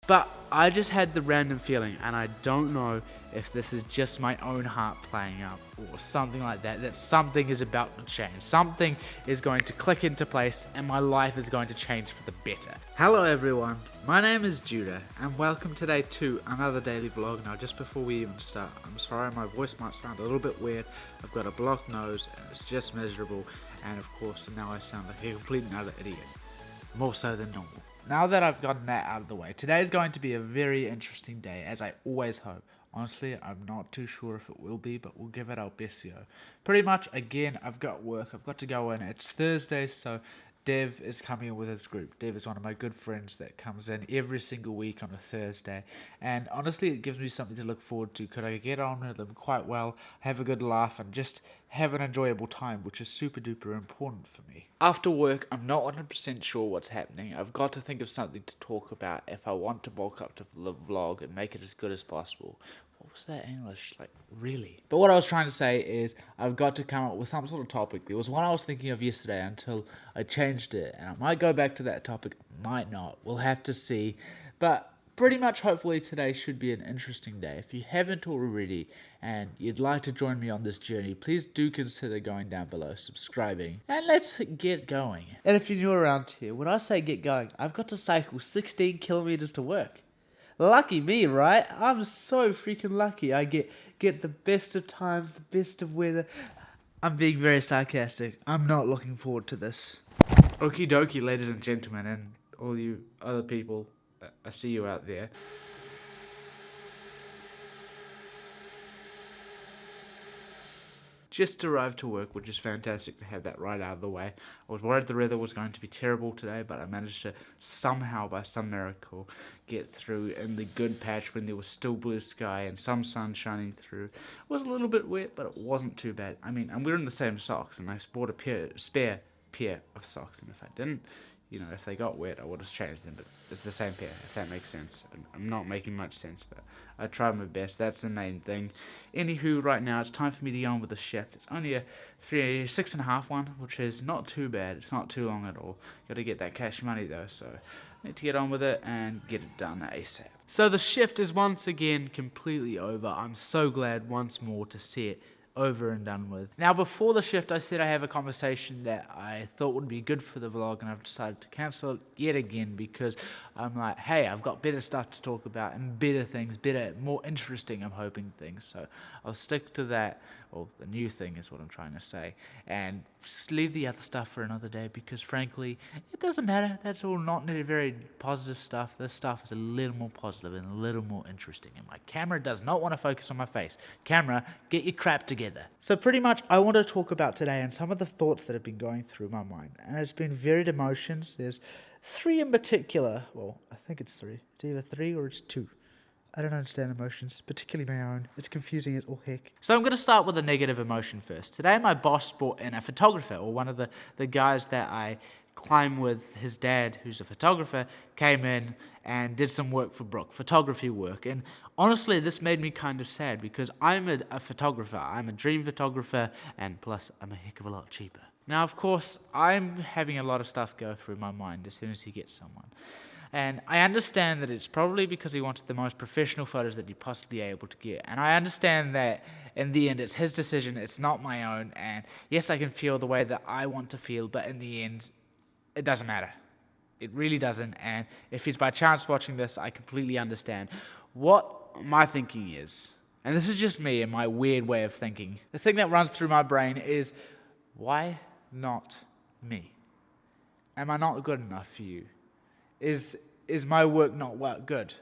But I just had the random feeling, and I don't know if this is just my own heart playing up or something like that, that something is about to change. Something is going to click into place and my life is going to change for the better. Hello everyone, my name is Judah and welcome today to another daily vlog. Now just before we even start, I'm sorry my voice might sound a little bit weird. I've got a blocked nose and it's just miserable, and of course now I sound like a complete and utter idiot. More so than normal. Now that I've gotten that out of the way, today is going to be a very interesting day, as I always hope. Honestly, I'm not too sure if it will be, but we'll give it our best go. Pretty much, again, I've got work, I've got to go in. It's Thursday, so Dev is coming in with his group. Dev is one of my good friends that comes in every single week on a Thursday. And honestly, it gives me something to look forward to. Could I get on with them quite well, have a good laugh, and just have an enjoyable time, which is super duper important for me. After work, I'm not 100% sure what's happening. I've got to think of something to talk about if I want to bulk up to the vlog and make it as good as possible. What was that English? Like, really? But what I was trying to say is I've got to come up with some sort of topic. There was one I was thinking of yesterday until I changed it, and I might go back to that topic, might not. We'll have to see. But pretty much hopefully today should be an interesting day. If you haven't already and you'd like to join me on this journey, please do consider going down below, subscribing, and let's get going. And if you're new around here, when I say get going, I've got to cycle 16 kilometers to work. Lucky me, right? I'm so freaking lucky. I get the best of times, the best of weather. I'm being very sarcastic. I'm not looking forward to this. Okie dokie, ladies and gentlemen, and all you other people, I see you out there. Just arrived to work, which is fantastic to have that right out of the way. I was worried the weather was going to be terrible today, but I managed to somehow, by some miracle, get through in the good patch when there was still blue sky and some sun shining through. It was a little bit wet, but it wasn't too bad. I mean, I'm wearing the same socks, and I bought a spare pair of socks, and if I didn't, you know, if they got wet, I would have changed them, but it's the same pair, if that makes sense. I'm not making much sense, but I tried my best. That's the main thing. Anywho, right now, it's time for me to get on with the shift. It's only a 6.5 one, which is not too bad. It's not too long at all. Got to get that cash money, though, so I need to get on with it and get it done ASAP. So the shift is once again completely over. I'm so glad once more to see it over and done with. Now before the shift I said I have a conversation that I thought would be good for the vlog, and I've decided to cancel it yet again because I'm like, hey, I've got better stuff to talk about and better things, better, more interesting, I'm hoping, things. So I'll stick to that, or the new thing is what I'm trying to say, and just leave the other stuff for another day because frankly it doesn't matter. That's all not very positive stuff. This stuff is a little more positive and a little more interesting, and my camera does not want to focus on my face. Camera, get your crap together. So pretty much I want to talk about today and some of the thoughts that have been going through my mind, and it's been varied emotions. There's 3 in particular. Well, I think it's 3. It's either 3 or it's 2. I don't understand emotions, particularly my own. It's confusing as all heck. So I'm going to start with a negative emotion first. Today my boss brought in a photographer, or one of the guys that I climb with, his dad, who's a photographer, came in and did some work for Brooke, photography work. And honestly, this made me kind of sad because I'm a photographer. I'm a dream photographer, and plus I'm a heck of a lot cheaper. Now, of course, I'm having a lot of stuff go through my mind as soon as he gets someone. And I understand that it's probably because he wanted the most professional photos that he possibly able to get. And I understand that in the end, it's his decision, it's not my own. And yes, I can feel the way that I want to feel, but in the end, it doesn't matter. It really doesn't. And if he's by chance watching this, I completely understand. What my thinking is, and this is just me and my weird way of thinking, the thing that runs through my brain is, why not me? Am I not good enough for you? Is my work not good?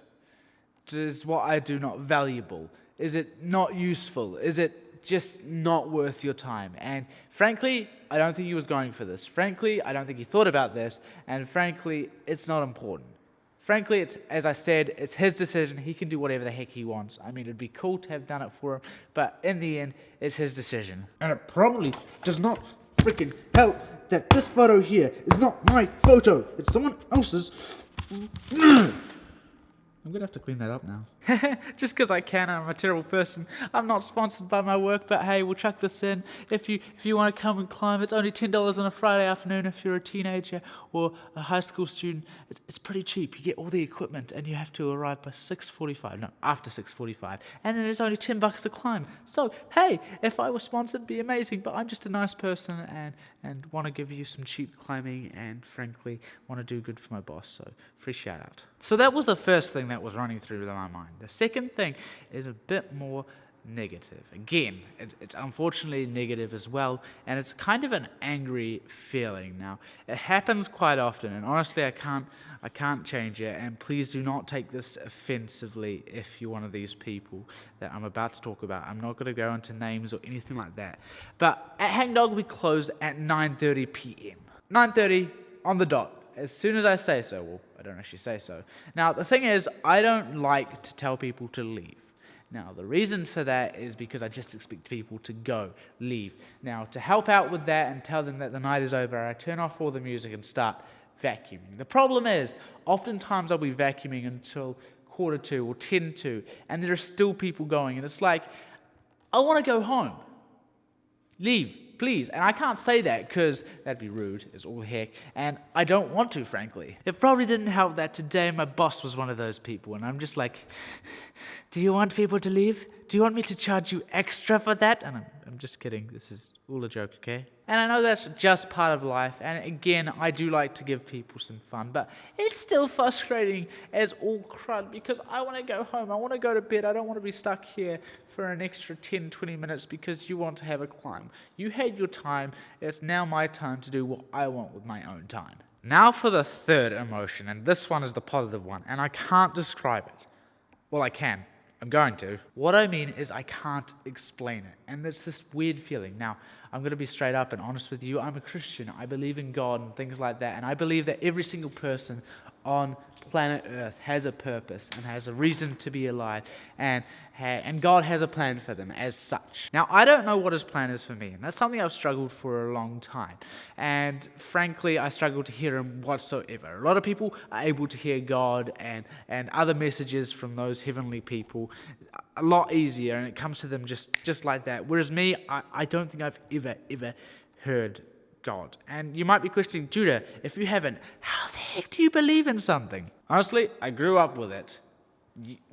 Is what I do not valuable? Is it not useful? Is it just not worth your time? And frankly, I don't think he was going for this. Frankly, I don't think he thought about this. And frankly, it's not important. Frankly, it's, as I said, it's his decision. He can do whatever the heck he wants. I mean, it'd be cool to have done it for him, but in the end, it's his decision. And it probably does not freaking help that this photo here is not my photo. It's someone else's. I'm going to have to clean that up now. Just because I can, I'm a terrible person. I'm not sponsored by my work, but hey, we'll chuck this in. If you want to come and climb, it's only $10 on a Friday afternoon if you're a teenager or a high school student. It's pretty cheap. You get all the equipment and you have to arrive by 6:45. No, after 6:45. And then it's only $10 a climb. So, hey, if I was sponsored, it'd be amazing. But I'm just a nice person and want to give you some cheap climbing and, frankly, want to do good for my boss. So, free shout out. So that was the first thing that was running through my mind. The second thing is a bit more negative. Again, it's unfortunately negative as well, and it's kind of an angry feeling. Now, it happens quite often, and honestly, I can't change it, and please do not take this offensively if you're one of these people that I'm about to talk about. I'm not going to go into names or anything like that. But at Hangdog, we close at 9:30 p.m. 9:30 on the dot. As soon as I say so. Well, I don't actually say so. Now, the thing is, I don't like to tell people to leave. Now, the reason for that is because I just expect people to go, leave. Now, to help out with that and tell them that the night is over, I turn off all the music and start vacuuming. The problem is, oftentimes I'll be vacuuming until 1:45 or 1:50, and there are still people going, and it's like, I want to go home. Leave. Please. And I can't say that because that'd be rude as all heck, and I don't want to, frankly. It probably didn't help that today my boss was one of those people, and I'm just like, do you want people to leave? Do you want me to charge you extra for that? And I'm just kidding. This is all a joke, okay? And I know that's just part of life, and again, I do like to give people some fun, but it's still frustrating as all crud because I want to go home. I want to go to bed. I don't want to be stuck here for an extra 10, 20 minutes because you want to have a climb. You had your time. It's now my time to do what I want with my own time. Now for the third emotion, and this one is the positive one, and I can't describe it. Well, I can. I'm going to. What I mean is I can't explain it. And it's this weird feeling. Now, I'm going to be straight up and honest with you. I'm a Christian. I believe in God and things like that. And I believe that every single person on planet Earth has a purpose and has a reason to be alive. And God has a plan for them as such. Now, I don't know what His plan is for me. And that's something I've struggled for a long time. And frankly, I struggle to hear Him whatsoever. A lot of people are able to hear God and other messages from those heavenly people a lot easier. And it comes to them just like that. Whereas me, I don't think I've ever heard God. And you might be questioning, Judah, if you haven't, how the heck do you believe in something? Honestly, I grew up with it.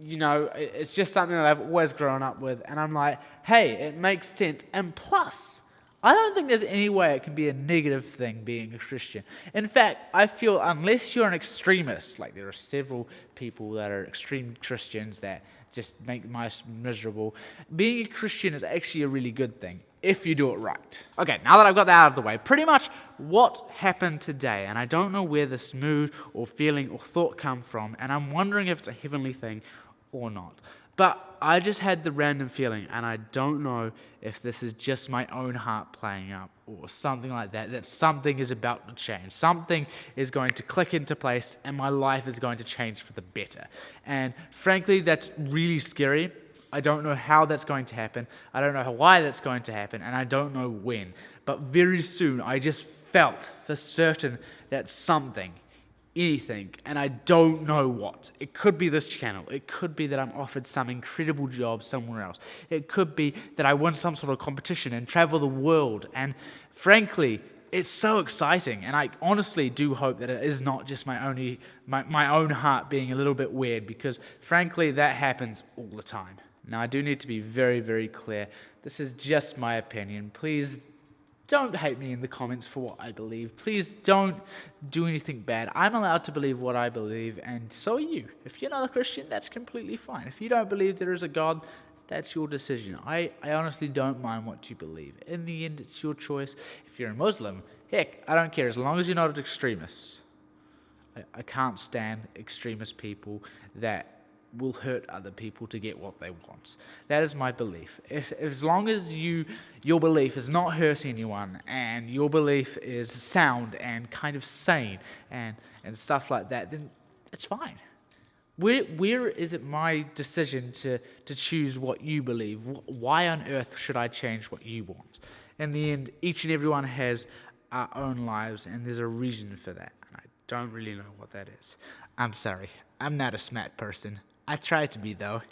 You know, it's just something that I've always grown up with. And I'm like, hey, it makes sense. And plus, I don't think there's any way it can be a negative thing being a Christian. In fact, I feel unless you're an extremist, like there are several people that are extreme Christians that just make life miserable, being a Christian is actually a really good thing if you do it right. Okay, now that I've got that out of the way, pretty much what happened today, and I don't know where this mood or feeling or thought come from, and I'm wondering if it's a heavenly thing or not. But I just had the random feeling, and I don't know if this is just my own heart playing up or something like that, that something is about to change. Something is going to click into place, and my life is going to change for the better. And frankly, that's really scary. I don't know how that's going to happen. I don't know why that's going to happen, and I don't know when. But very soon, I just felt for certain that something, anything, and I don't know what. It could be this channel. It could be that I'm offered some incredible job somewhere else. It could be that I win some sort of competition and travel the world. And frankly, it's so exciting, and I honestly do hope that it is not just my own heart being a little bit weird, because frankly, that happens all the time. Now, I do need to be very, very clear. This is just my opinion. Please don't hate me in the comments for what I believe. Please don't do anything bad. I'm allowed to believe what I believe, and so are you. If you're not a Christian, that's completely fine. If you don't believe there is a God, that's your decision. I honestly don't mind what you believe. In the end, it's your choice. If you're a Muslim, heck, I don't care, as long as you're not an extremist. I can't stand extremist people that will hurt other people to get what they want. That is my belief. As long as your belief is not hurt anyone, and your belief is sound and kind of sane and stuff like that, then it's fine. Where is it my decision to choose what you believe? Why on earth should I change what you want? In the end, each and everyone has our own lives, and there's a reason for that. And I don't really know what that is. I'm sorry. I'm not a smart person. I try to be, though.